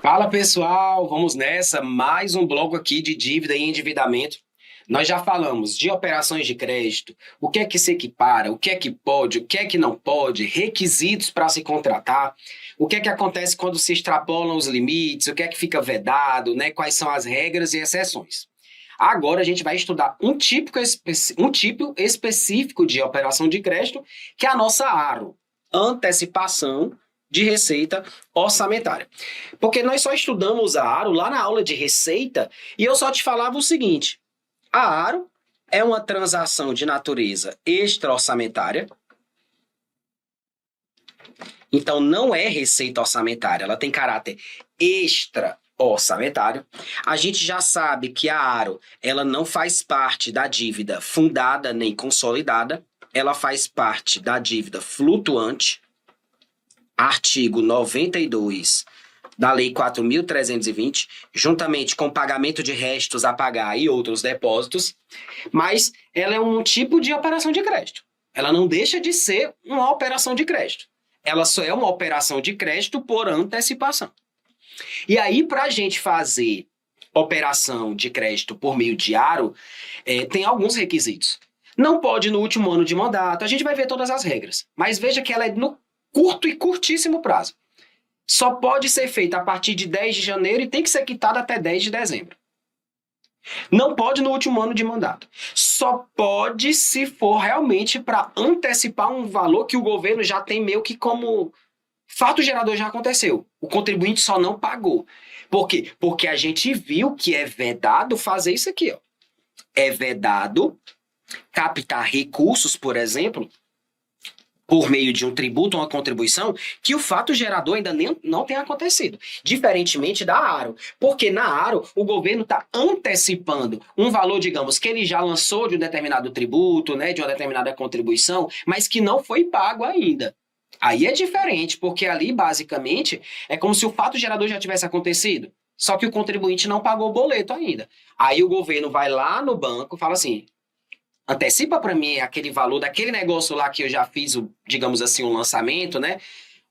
Fala pessoal, vamos nessa, mais um bloco aqui de dívida e endividamento. Nós já falamos de operações de crédito, o que é que se equipara, o que é que pode, o que é que não pode, requisitos para se contratar, o que é que acontece quando se extrapolam os limites, o que é que fica vedado, né? Quais são as regras e exceções. Agora a gente vai estudar um tipo específico de operação de crédito, que é a nossa ARO, antecipação de receita orçamentária. Porque nós só estudamos a ARO lá na aula de receita e eu só te falava o seguinte: a ARO é uma transação de natureza extra-orçamentária, então não é receita orçamentária, ela tem caráter extra-orçamentário. A gente já sabe que a ARO ela não faz parte da dívida fundada nem consolidada, ela faz parte da dívida flutuante, artigo 92 da Lei 4.320, juntamente com pagamento de restos a pagar e outros depósitos, mas ela é um tipo de operação de crédito. Ela não deixa de ser uma operação de crédito. Ela só é uma operação de crédito por antecipação. E aí, para a gente fazer operação de crédito por meio de ARO, tem alguns requisitos. Não pode no último ano de mandato, a gente vai ver todas as regras, mas veja que ela é no curto e curtíssimo prazo. Só pode ser feita a partir de 10 de janeiro e tem que ser quitada até 10 de dezembro. Não pode no último ano de mandato. Só pode se for realmente para antecipar um valor que o governo já tem meio que como fato gerador já aconteceu. O contribuinte só não pagou. Por quê? Porque a gente viu que é vedado fazer isso aqui. Ó. É vedado captar recursos, por exemplo, por meio de um tributo ou uma contribuição, que o fato gerador ainda nem, não tem acontecido. Diferentemente da ARO. Porque na ARO, o governo está antecipando um valor, digamos, que ele já lançou de um determinado tributo, né, de uma determinada contribuição, mas que não foi pago ainda. Aí é diferente, porque ali, basicamente, é como se o fato gerador já tivesse acontecido. Só que o contribuinte não pagou o boleto ainda. Aí o governo vai lá no banco e fala assim: antecipa para mim aquele valor daquele negócio lá que eu já fiz, digamos assim, um lançamento, né?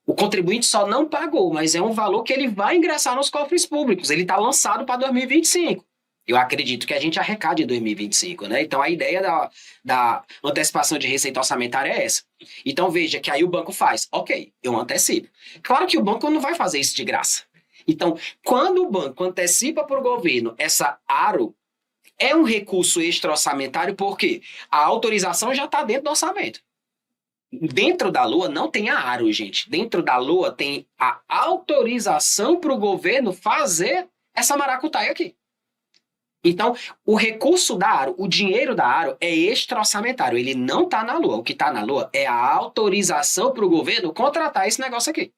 O contribuinte só não pagou, mas é um valor que ele vai ingressar nos cofres públicos. Ele está lançado para 2025. Eu acredito que a gente arrecade em 2025, né? Então a ideia da antecipação de receita orçamentária é essa. Então veja que aí o banco faz, ok, eu antecipo. Claro que o banco não vai fazer isso de graça. Então, quando o banco antecipa para o governo essa ARO, é um recurso extra-orçamentário porque a autorização já está dentro do orçamento. Dentro da Lua não tem a ARO, gente. Dentro da Lua tem a autorização para o governo fazer essa maracutaia aqui. Então, o recurso da ARO, o dinheiro da ARO é extra-orçamentário. Ele não está na Lua. O que está na Lua é a autorização para o governo contratar esse negócio aqui.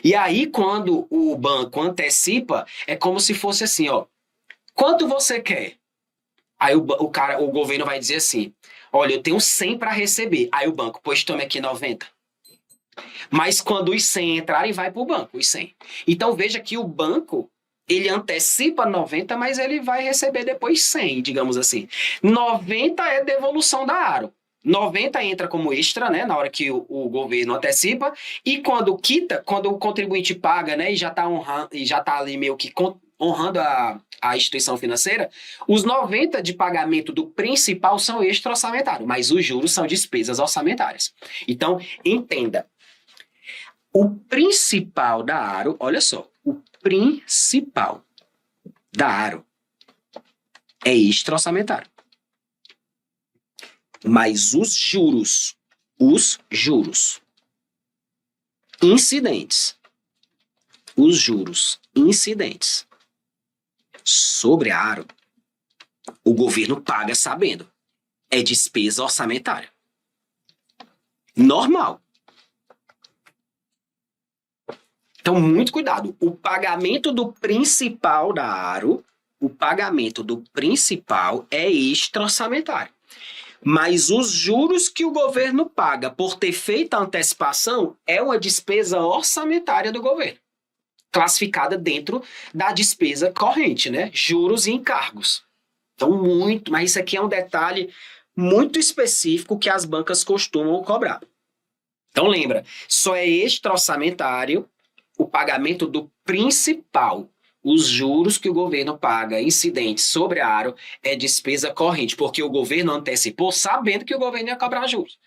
E aí, quando o banco antecipa, é como se fosse assim, ó. Quanto você quer? Aí o governo vai dizer assim: olha, eu tenho 100 para receber. Aí o banco, pois tome aqui 90. Mas quando os 100 entrarem, vai para o banco, os 100. Então veja que o banco, ele antecipa 90, mas ele vai receber depois 100, digamos assim. 90 é devolução da ARO. 90 entra como extra, né, na hora que o governo antecipa, e quando quita, quando o contribuinte paga, né, e já está honrando, e já está ali meio que honrando a instituição financeira, os 90 de pagamento do principal são extra-orçamentários, mas os juros são despesas orçamentárias. Então, entenda, o principal da ARO, olha só, o principal da ARO é extra-orçamentário. Mas os juros incidentes, os juros incidentes sobre a ARO, o governo paga sabendo. É despesa orçamentária. Normal. Então, muito cuidado. O pagamento do principal da ARO, o pagamento do principal é extra-orçamentário. Mas os juros que o governo paga por ter feito a antecipação é uma despesa orçamentária do governo, classificada dentro da despesa corrente, né? Juros e encargos. Então, mas isso aqui é um detalhe muito específico que as bancas costumam cobrar. Então, lembra, só é extra-orçamentário o pagamento do principal. Os juros que o governo paga incidentes sobre a Aro é despesa corrente, porque o governo antecipou sabendo que o governo ia cobrar juros.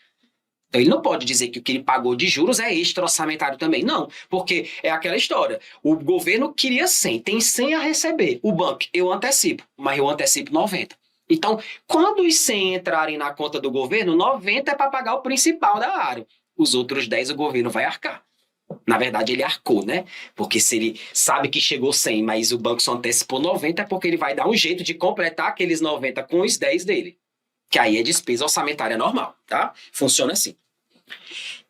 Então ele não pode dizer que o que ele pagou de juros é extra-orçamentário também. Não, porque é aquela história. O governo queria 100, tem 100 a receber. O banco, eu antecipo, mas eu antecipo 90. Então, quando os 100 entrarem na conta do governo, 90 é para pagar o principal da Aro. Os outros 10 o governo vai arcar. Na verdade, ele arcou, né? Porque se ele sabe que chegou 100, mas o banco só antecipou 90, é porque ele vai dar um jeito de completar aqueles 90 com os 10 dele. Que aí é despesa orçamentária normal, tá? Funciona assim.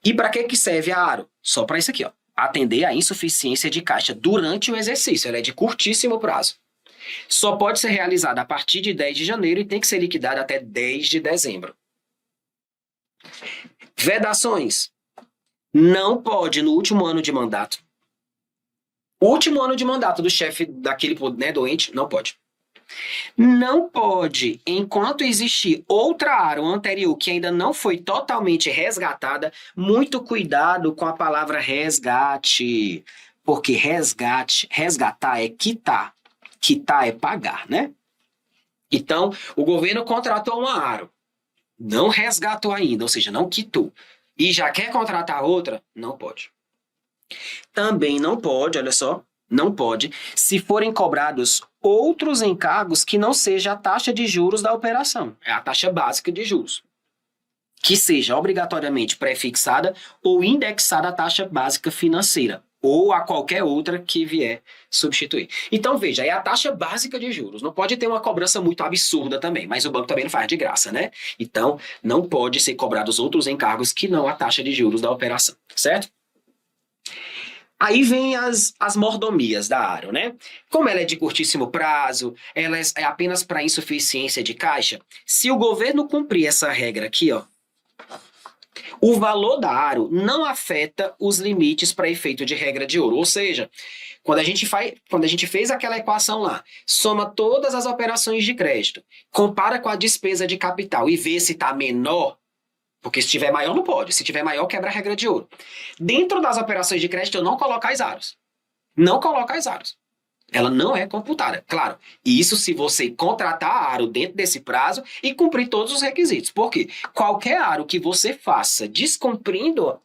E para que serve a Aro? Só para isso aqui, ó. Atender à insuficiência de caixa durante o exercício. Ela é de curtíssimo prazo. Só pode ser realizada a partir de 10 de janeiro e tem que ser liquidada até 10 de dezembro. Vedações. Não pode, no último ano de mandato. O último ano de mandato do chefe daquele, né, doente, não pode. Não pode, enquanto existir outra Aro anterior que ainda não foi totalmente resgatada, muito cuidado com a palavra resgate, porque resgatar é quitar, quitar é pagar, né? Então, o governo contratou uma Aro, não resgatou ainda, ou seja, não quitou, e já quer contratar outra, não pode. Também não pode, olha só, não pode, se forem cobrados outros encargos que não seja a taxa de juros da operação, é a taxa básica de juros, que seja obrigatoriamente pré-fixada ou indexada à taxa básica financeira, ou a qualquer outra que vier substituir. Então, veja, é a taxa básica de juros. Não pode ter uma cobrança muito absurda também, mas o banco também não faz de graça, né? Então, não pode ser cobrados outros encargos que não a taxa de juros da operação, certo? Aí vem as mordomias da Aro, né? Como ela é de curtíssimo prazo, ela é apenas para insuficiência de caixa, se o governo cumprir essa regra aqui, ó, o valor da Aro não afeta os limites para efeito de regra de ouro. Ou seja, quando a gente fez aquela equação lá, soma todas as operações de crédito, compara com a despesa de capital e vê se está menor, porque se tiver maior não pode, se tiver maior quebra a regra de ouro. Dentro das operações de crédito eu não coloco as Aros. Não coloco as Aros. Ela não é computada, claro. Isso se você contratar a Aro dentro desse prazo e cumprir todos os requisitos. Por quê? Qualquer Aro que você faça descumprindo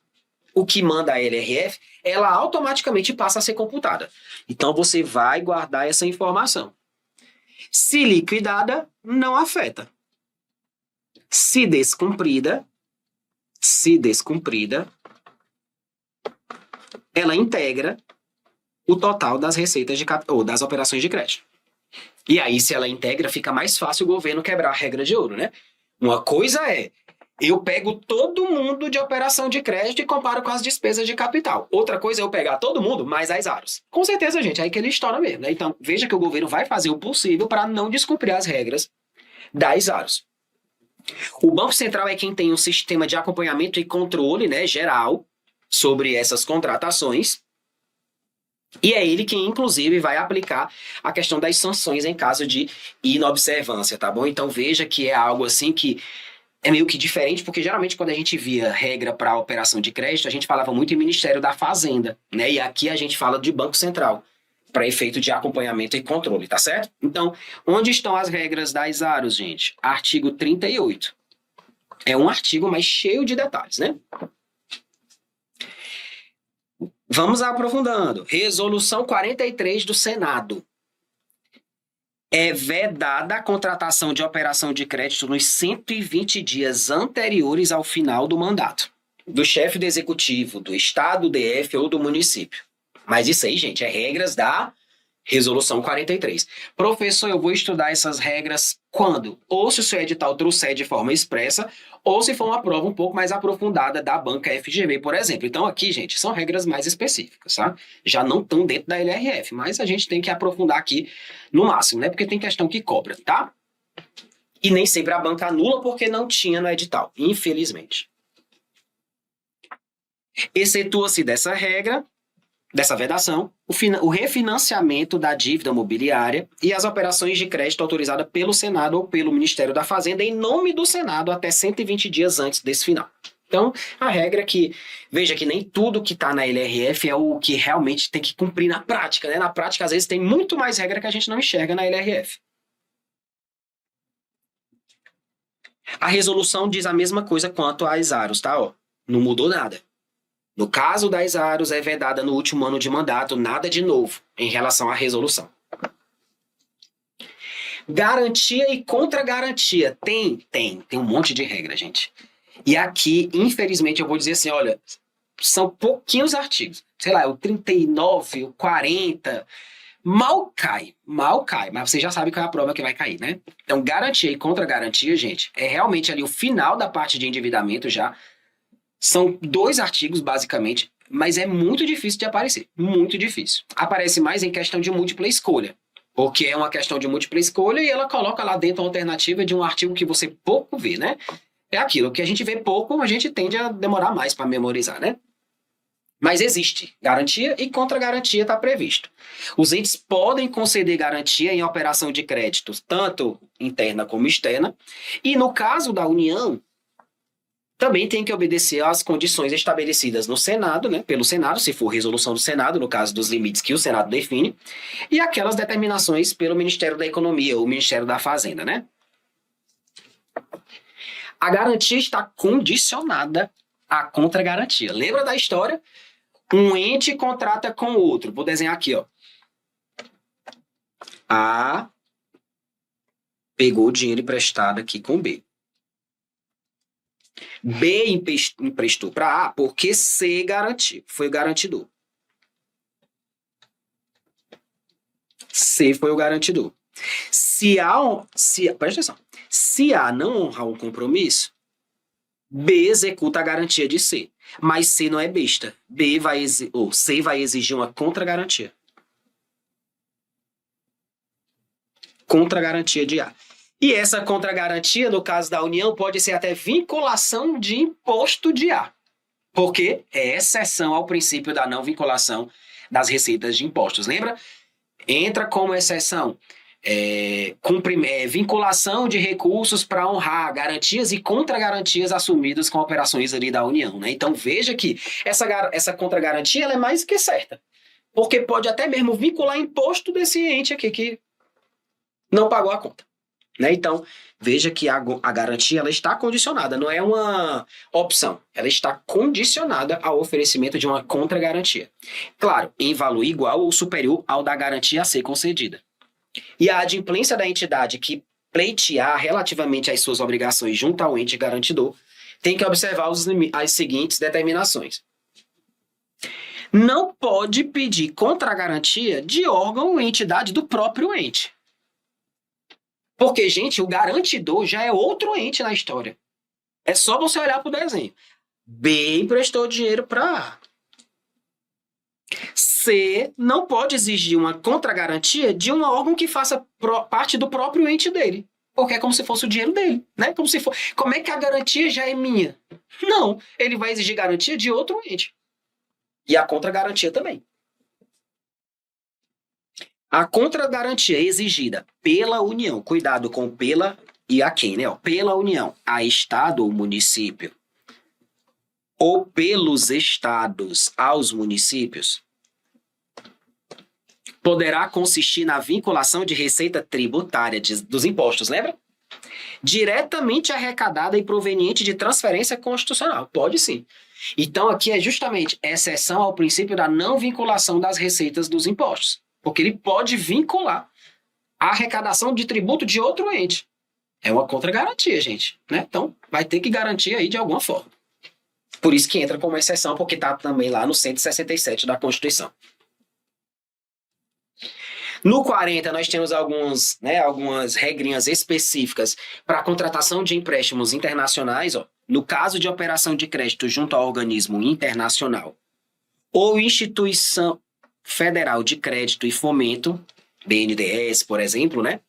o que manda a LRF, ela automaticamente passa a ser computada. Então você vai guardar essa informação. Se liquidada, não afeta. Se descumprida, ela integra o total das receitas ou das operações de crédito. E aí, se ela integra, fica mais fácil o governo quebrar a regra de ouro, né? Uma coisa é, eu pego todo mundo de operação de crédito e comparo com as despesas de capital. Outra coisa é eu pegar todo mundo mais as Aros. Com certeza, gente, é aí que ele estoura mesmo, né? Então, veja que o governo vai fazer o possível para não descumprir as regras das Aros. O Banco Central é quem tem um sistema de acompanhamento e controle, né, geral sobre essas contratações. E é ele quem, inclusive, vai aplicar a questão das sanções em caso de inobservância, tá bom? Então veja que é algo assim que é meio que diferente, porque geralmente quando a gente via regra para operação de crédito, a gente falava muito em Ministério da Fazenda, né? E aqui a gente fala de Banco Central, para efeito de acompanhamento e controle, tá certo? Então, onde estão as regras das Aros, gente? Artigo 38. É um artigo, mas cheio de detalhes, né? Vamos aprofundando. Resolução 43 do Senado. É vedada a contratação de operação de crédito nos 120 dias anteriores ao final do mandato do chefe do executivo, do estado, do DF ou do município. Mas isso aí, gente, é regras da Resolução 43. Professor, eu vou estudar essas regras quando? Ou se o seu edital trouxer de forma expressa, ou se for uma prova um pouco mais aprofundada da banca FGV, por exemplo. Então aqui, gente, são regras mais específicas, tá? Já não estão dentro da LRF, mas a gente tem que aprofundar aqui no máximo, né? Porque tem questão que cobra, tá? E nem sempre a banca anula porque não tinha no edital, infelizmente. Excetua-se dessa regra, dessa vedação, o refinanciamento da dívida mobiliária e as operações de crédito autorizadas pelo Senado ou pelo Ministério da Fazenda em nome do Senado até 120 dias antes desse final. Então, a regra é que, veja que nem tudo que está na LRF é o que realmente tem que cumprir na prática, né? Na prática, às vezes, tem muito mais regra que a gente não enxerga na LRF. A resolução diz a mesma coisa quanto às aros, tá? Ó, não mudou nada. No caso das aros, é vedada no último ano de mandato, nada de novo em relação à resolução. Garantia e contra-garantia. Tem um monte de regra, gente. E aqui, infelizmente, eu vou dizer assim, olha, são pouquinhos artigos. Sei lá, o 39, o 40, mal cai, mas você já sabe qual é a prova que vai cair, né? Então, garantia e contra-garantia, gente, é realmente ali o final da parte de endividamento já. São 2 artigos, basicamente, mas é muito difícil de aparecer, muito difícil. Aparece mais em questão de múltipla escolha, porque é uma questão de múltipla escolha e ela coloca lá dentro a alternativa de um artigo que você pouco vê, né? É aquilo que a gente vê pouco, a gente tende a demorar mais para memorizar, né? Mas existe garantia e contra-garantia está previsto. Os entes podem conceder garantia em operação de crédito, tanto interna como externa, e no caso da União, também tem que obedecer às condições estabelecidas no Senado, né, pelo Senado, se for resolução do Senado, no caso dos limites que o Senado define, e aquelas determinações pelo Ministério da Economia, ou Ministério da Fazenda, né? A garantia está condicionada à contra-garantia. Lembra da história? Um ente contrata com o outro. Vou desenhar aqui, ó. A pegou o dinheiro emprestado aqui com B. B emprestou para A porque C garantiu, foi o garantidor. C foi o garantidor. Presta atenção. Se A não honrar um compromisso, B executa a garantia de C. Mas C não é besta. C vai exigir uma contra-garantia. Contra-garantia de A. E essa contra-garantia, no caso da União, pode ser até vinculação de imposto de A. Porque é exceção ao princípio da não vinculação das receitas de impostos. Lembra? Entra como exceção vinculação de recursos para honrar garantias e contra-garantias assumidas com operações ali da União, né? Então veja que essa contra-garantia ela é mais que certa, porque pode até mesmo vincular imposto desse ente aqui que não pagou a conta, né? Então veja que a garantia ela está condicionada, não é uma opção, ela está condicionada ao oferecimento de uma contra-garantia. Claro, em valor igual ou superior ao da garantia a ser concedida. E a adimplência da entidade que pleitear relativamente às suas obrigações junto ao ente garantidor tem que observar as seguintes determinações. Não pode pedir contra-garantia de órgão ou entidade do próprio ente. Porque, gente, o garantidor já é outro ente na história. É só você olhar para o desenho. B emprestou dinheiro para A. C não pode exigir uma contra-garantia de um órgão que faça parte do próprio ente dele. Porque é como se fosse o dinheiro dele, né? Como é que a garantia já é minha? Não, ele vai exigir garantia de outro ente. E a contra-garantia também. A contra-garantia exigida pela União, cuidado com pela e a quem, né? Pela União, a Estado ou município, ou pelos estados aos municípios, poderá consistir na vinculação de receita tributária dos impostos, lembra? Diretamente arrecadada e proveniente de transferência constitucional. Pode sim. Então aqui é justamente exceção ao princípio da não vinculação das receitas dos impostos. Porque ele pode vincular a arrecadação de tributo de outro ente. É uma contra-garantia, gente, né? Então vai ter que garantir aí de alguma forma. Por isso que entra como exceção, porque está também lá no 167 da Constituição.No 40, nós temos algumas regrinhas específicas para a contratação de empréstimos internacionais. Ó. No caso de operação de crédito junto ao organismo internacional ou instituição federal de crédito e fomento, BNDES, por exemplo, né?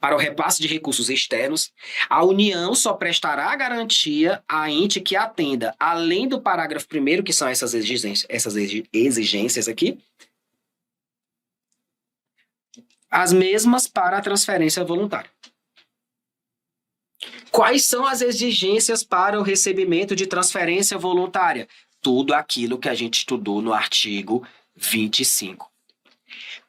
Para o repasse de recursos externos, a União só prestará garantia a ente que atenda, além do parágrafo 1º, que são essas exigências aqui, as mesmas para a transferência voluntária. Quais são as exigências para o recebimento de transferência voluntária? Tudo aquilo que a gente estudou no artigo 25.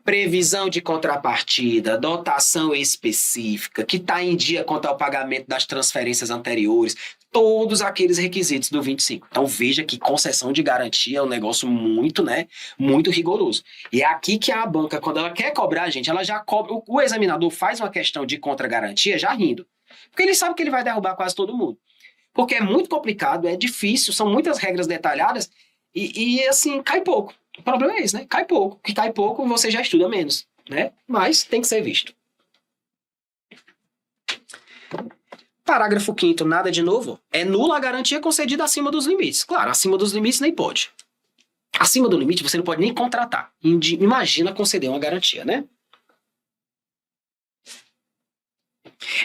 Previsão de contrapartida, dotação específica, que está em dia quanto ao pagamento das transferências anteriores, todos aqueles requisitos do 25. Então veja que concessão de garantia é um negócio muito, muito rigoroso. E é aqui que a banca, quando ela quer cobrar, gente, ela já cobra, o examinador faz uma questão de contragarantia já rindo. Porque ele sabe que ele vai derrubar quase todo mundo. Porque é muito complicado, é difícil, são muitas regras detalhadas e assim, cai pouco. O problema é esse, né? Cai pouco. Que cai pouco, você já estuda menos, né? Mas tem que ser visto. Parágrafo 5º, nada de novo. É nula a garantia concedida acima dos limites. Claro, acima dos limites nem pode. Acima do limite você não pode nem contratar. Imagina conceder uma garantia, né?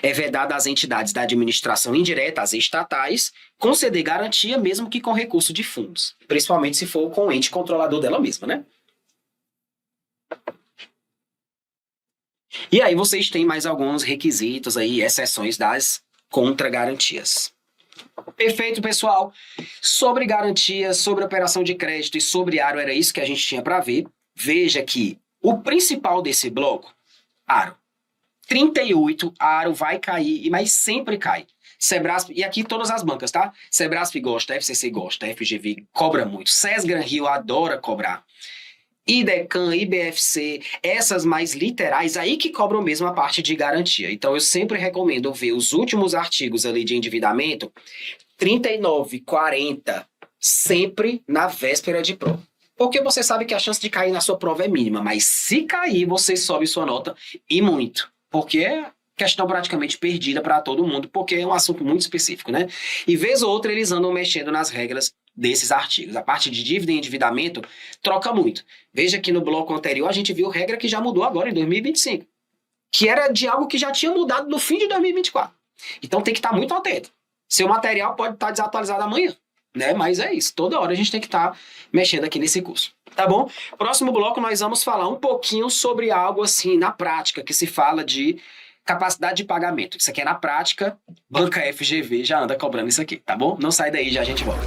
É vedado às entidades da administração indireta, às estatais, conceder garantia mesmo que com recurso de fundos. Principalmente se for com o ente controlador dela mesma, né? E aí vocês têm mais alguns requisitos aí, exceções das contragarantias. Perfeito, pessoal. Sobre garantias, sobre operação de crédito e sobre aro, era isso que a gente tinha para ver. Veja que o principal desse bloco, aro. 38, aro vai cair, mas sempre cai. Sebrasp, e aqui todas as bancas, tá? Sebrasp gosta, FCC gosta, FGV cobra muito. SES-Granrio adora cobrar. IDECAN, IBFC, essas mais literais, aí que cobram mesmo a parte de garantia. Então eu sempre recomendo ver os últimos artigos ali de endividamento, 39, 40, sempre na véspera de prova. Porque você sabe que a chance de cair na sua prova é mínima, mas se cair, você sobe sua nota e muito. Porque é questão praticamente perdida para todo mundo, porque é um assunto muito específico, né? E vez ou outra eles andam mexendo nas regras desses artigos. A parte de dívida e endividamento troca muito. Veja que no bloco anterior a gente viu regra que já mudou agora em 2025, que era de algo que já tinha mudado no fim de 2024. Então tem que estar muito atento. Seu material pode estar desatualizado amanhã, né? Mas é isso, toda hora a gente tem que estar mexendo aqui nesse curso, tá bom? Próximo bloco nós vamos falar um pouquinho sobre algo assim na prática, que se fala de capacidade de pagamento. Isso aqui é na prática, banca FGV já anda cobrando isso aqui, tá bom? Não sai daí, já a gente volta.